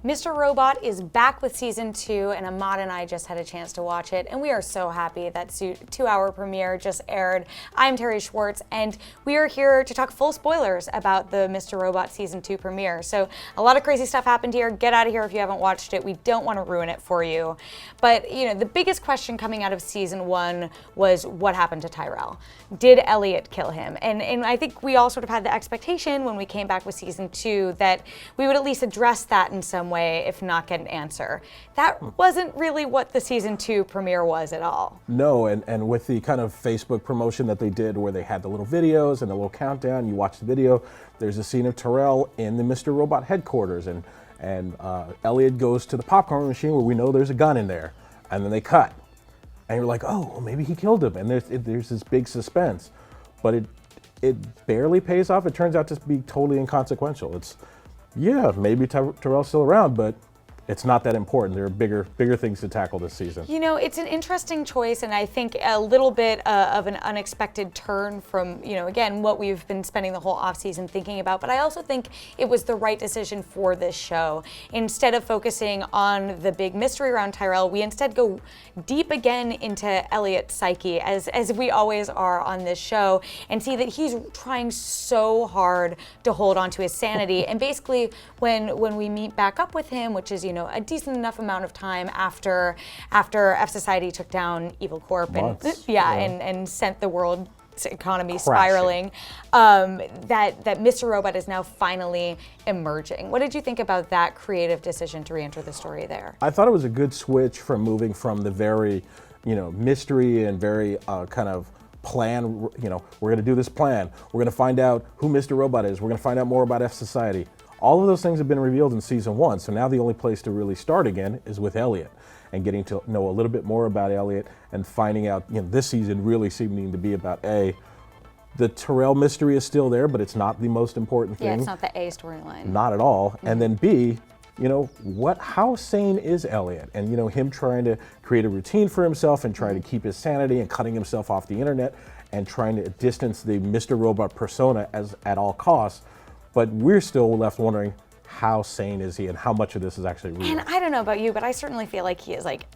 Mr. Robot is back with season 2, and Ahmad and I just had a chance to watch it, and we are so happy that 2-hour premiere just aired. I'm Terri Schwartz, and we are here to talk full spoilers about the Mr. Robot season 2 premiere. So a lot of crazy stuff happened here. Get out of here if you haven't watched it. We don't want to ruin it for you. But you know, the biggest question coming out of season 1 was what happened to Tyrell? Did Elliot kill him? And I think we all sort of had the expectation when we came back with season 2 that we would at least address that in some way, if not get an answer. That wasn't really what the season 2 premiere was at all. No, and with the kind of Facebook promotion that they did where they had the little videos and the little countdown, you watch the video, there's a scene of Tyrell in the Mr. Robot headquarters, and Elliot goes to the popcorn machine where we know there's a gun in there, and then they cut. And you're like, oh, well, maybe he killed him, and there's this big suspense. But it barely pays off. It turns out to be totally inconsequential. Yeah, maybe Tyrell's still around, but it's not that important. There are bigger things to tackle this season. You know, it's an interesting choice, and I think a little bit of an unexpected turn from, you know, again, what we've been spending the whole offseason thinking about. But I also think it was the right decision for this show. Instead of focusing on the big mystery around Tyrell, we instead go deep again into Elliot's psyche, as we always are on this show, and see that he's trying so hard to hold on to his sanity. And basically, when we meet back up with him, which is, you know, a decent enough amount of time after F Society took down Evil Corp and sent the world's economy spiraling, that Mr. Robot is now finally emerging. What did you think about that creative decision to re-enter the story there? I thought it was a good switch from moving from the very, you know, mystery and very kind of plan, you know, we're going to do this plan. We're going to find out who Mr. Robot is. We're going to find out more about F Society. All of those things have been revealed in season 1, so now the only place to really start again is with Elliot and getting to know a little bit more about Elliot and finding out, you know, this season really seeming to be about the Tyrell mystery is still there, but it's not the most important thing. Yeah, it's not the A storyline. Not at all. Mm-hmm. And then B, you know, how sane is Elliot? And, you know, him trying to create a routine for himself and trying to keep his sanity and cutting himself off the internet and trying to distance the Mr. Robot persona at all costs. But we're still left wondering, how sane is he and how much of this is actually real? And I don't know about you, but I certainly feel like he is like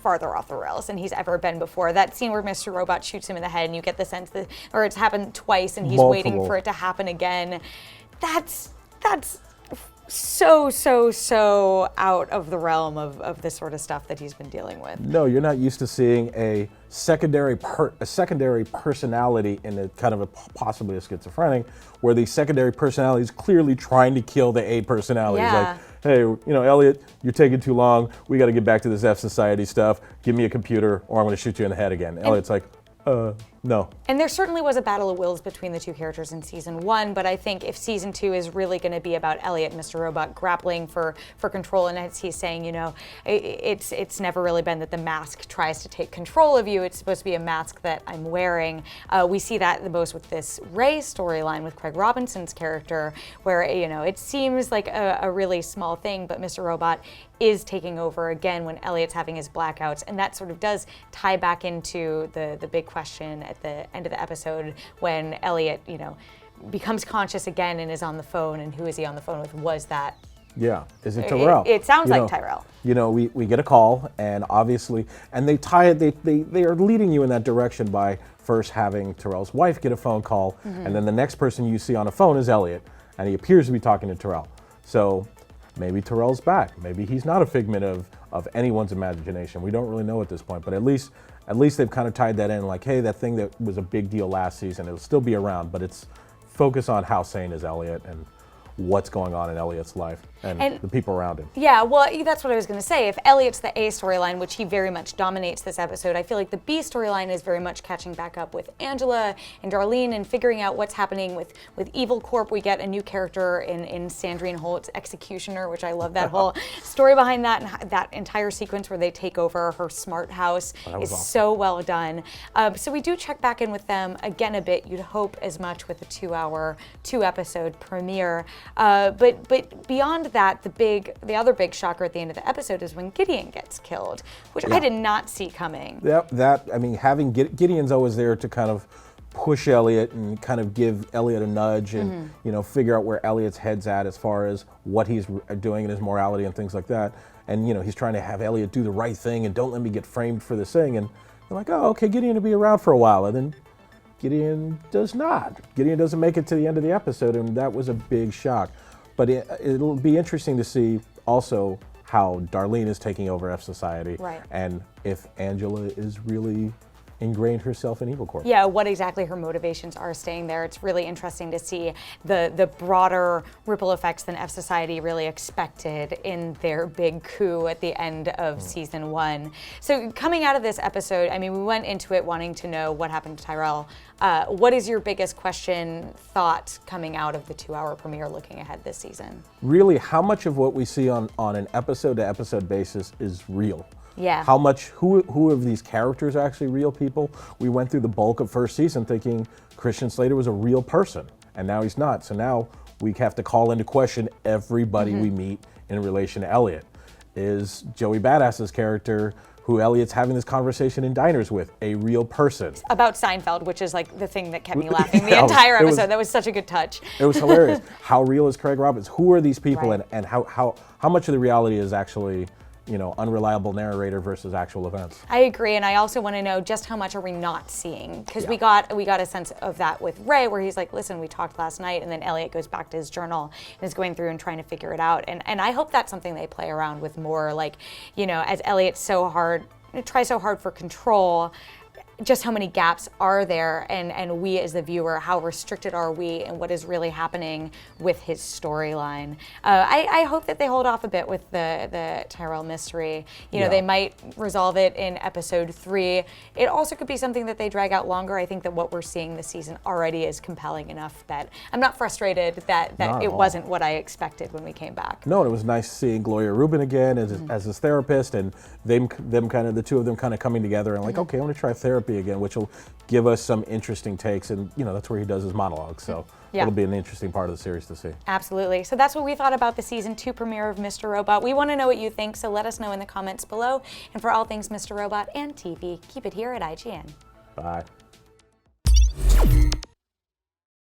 farther off the rails than he's ever been before. That scene where Mr. Robot shoots him in the head and you get the sense that, or it's happened twice and he's waiting for it to happen again. That's so out of the realm of this sort of stuff that he's been dealing with. No, you're not used to seeing a secondary personality in a kind of possibly a schizophrenic, where the secondary personality is clearly trying to kill the A personality. Yeah. It's like, hey, you know, Elliot, you're taking too long. We got to get back to this F Society stuff. Give me a computer or I'm going to shoot you in the head again. Elliot's like, no. And there certainly was a battle of wills between the two characters in season 1, but I think if season 2 is really going to be about Elliot and Mr. Robot grappling for control, and as he's saying, you know, it's never really been that the mask tries to take control of you. It's supposed to be a mask that I'm wearing. We see that the most with this Ray storyline with Craig Robinson's character, where, you know, it seems like a really small thing, but Mr. Robot is taking over again when Elliot's having his blackouts, and that sort of does tie back into the big question at the end of the episode when Elliot, you know, becomes conscious again and is on the phone, and who is he on the phone with? Was that? Yeah, is it Tyrell? It sounds like Tyrell. You know, we get a call, and obviously, and they tie it. They are leading you in that direction by first having Tyrell's wife get a phone call, and then the next person you see on a phone is Elliot, and he appears to be talking to Tyrell. So maybe Tyrell's back. Maybe he's not a figment of anyone's imagination. We don't really know at this point, but at least they've kind of tied that in, like, hey, that thing that was a big deal last season, it'll still be around, but it's focus on how sane is Elliot and what's going on in Elliot's life and the people around him. Yeah, well, that's what I was going to say. If Elliot's the A storyline, which he very much dominates this episode, I feel like the B storyline is very much catching back up with Angela and Darlene and figuring out what's happening with Evil Corp. We get a new character in Sandrine Holt's Executioner, which I love that whole story behind that, and that entire sequence where they take over her smart house is awesome. So well done. So we do check back in with them again a bit. You'd hope as much with a 2-episode premiere. But beyond that, the other big shocker at the end of the episode is when Gideon gets killed, which I did not see coming. I mean, having Gideon's always there to kind of push Elliot and kind of give Elliot a nudge and figure out where Elliot's head's at as far as what he's doing in his morality and things like that. And he's trying to have Elliot do the right thing and don't let me get framed for this thing. And they're like, oh, okay, Gideon will be around for a while. And then Gideon does not. Gideon doesn't make it to the end of the episode, and that was a big shock. But it'll be interesting to see also how Darlene is taking over F Society, right, and if Angela is really ingrained herself in Evil Corp. Yeah, what exactly her motivations are staying there. It's really interesting to see the broader ripple effects than F Society really expected in their big coup at the end of season 1. So coming out of this episode, I mean, we went into it wanting to know what happened to Tyrell. What is your biggest thought coming out of the 2-hour premiere looking ahead this season? Really, how much of what we see on an episode-to-episode basis is real? Yeah. How much, who of these characters are actually real people? We went through the bulk of first season thinking Christian Slater was a real person, and now he's not. So now we have to call into question everybody we meet in relation to Elliot. Is Joey Badass's character, who Elliot's having this conversation in diners with, a real person? About Seinfeld, which is like the thing that kept me laughing the entire episode. That was such a good touch. It was hilarious. How real is Craig Robbins? Who are these people, Right. and how much of the reality is actually unreliable narrator versus actual events? I agree, and I also want to know just how much are we not seeing, because we got a sense of that with Ray, where he's like, listen, we talked last night, and then Elliot goes back to his journal and is going through and trying to figure it out, and I hope that's something they play around with more, like, as Elliot tries so hard for control, just how many gaps are there, and we as the viewer, how restricted are we, and what is really happening with his storyline. I hope that they hold off a bit with the Tyrell mystery. They might resolve it in episode 3. It also could be something that they drag out longer. I think that what we're seeing this season already is compelling enough that I'm not frustrated that it wasn't what I expected when we came back. No, it was nice seeing Gloria Rubin again as his therapist, and them kind of, the two of them kind of coming together and like, okay, I want to try therapy again, which will give us some interesting takes, and that's where he does his monologue, so it'll be an interesting part of the series to see. Absolutely. So that's what we thought about the season 2 premiere of Mr. Robot. We want to know what you think, so let us know in the comments below. And for all things Mr. Robot and TV, keep it here at IGN. Bye.